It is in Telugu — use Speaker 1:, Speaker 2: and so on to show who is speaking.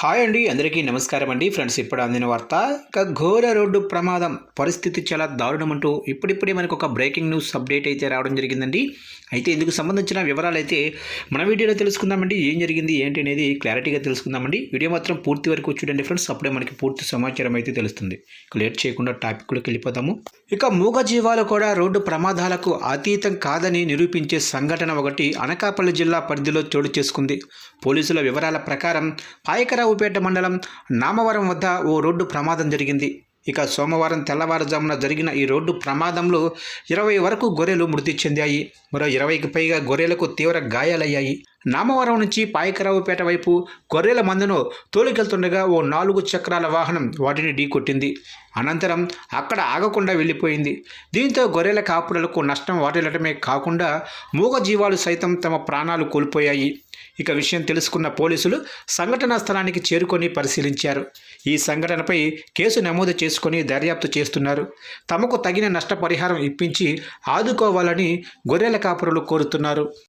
Speaker 1: హాయ్ అండి, అందరికీ నమస్కారం అండి. ఫ్రెండ్స్, ఇప్పుడు అందిన వార్త, ఇక ఘోర రోడ్డు ప్రమాదం, పరిస్థితి చాలా దారుణం అంటూ ఇప్పుడిప్పుడే మనకు ఒక బ్రేకింగ్ న్యూస్ అప్డేట్ అయితే రావడం జరిగిందండి. అయితే ఇందుకు సంబంధించిన వివరాలు అయితే మన వీడియోలో తెలుసుకుందామండి. ఏం జరిగింది ఏంటి అనేది క్లారిటీగా తెలుసుకుందామండి. వీడియో మాత్రం పూర్తి వరకు చూడండి ఫ్రెండ్స్, అప్పుడే మనకి పూర్తి సమాచారం అయితే తెలుస్తుంది. లేట్ చేయకుండా టాపిక్ కూడా వెళ్ళిపోతాము. ఇక మూగజీవాలు కూడా రోడ్డు ప్రమాదాలకు అతీతం కాదని నిరూపించే సంఘటన ఒకటి అనకాపల్లి జిల్లా పరిధిలో చోటు చేసుకుంది. పోలీసుల వివరాల ప్రకారం పాయకరావుపేట మండలం నామవరం వద్ద ఓ రోడ్డు ప్రమాదం జరిగింది. ఇక సోమవారం తెల్లవారుజామున జరిగిన ఈ రోడ్డు ప్రమాదంలో 20 వరకు గొర్రెలు మృతి చెందాయి. మరో 20కి పైగా గొర్రెలకు తీవ్ర గాయాలయ్యాయి. నామవరం నుంచి పాయకరావుపేట వైపు గొర్రెల మందను తోలుకెళ్తుండగా ఓ 4 చక్రాల వాహనం వాటిని ఢీకొట్టింది. అనంతరం అక్కడ ఆగకుండా వెళ్ళిపోయింది. దీంతో గొర్రెల కాపురులకు నష్టం వాటిల్లటమే కాకుండా మూగజీవాలు సైతం తమ ప్రాణాలు కోల్పోయాయి. ఇక విషయం తెలుసుకున్న పోలీసులు సంఘటనా స్థలానికి చేరుకొని పరిశీలించారు. ఈ సంఘటనపై కేసు నమోదు చేసుకొని దర్యాప్తు చేస్తున్నారు. తమకు తగిన నష్టపరిహారం ఇప్పించి ఆదుకోవాలని గొర్రెల కాపురులు కోరుతున్నారు.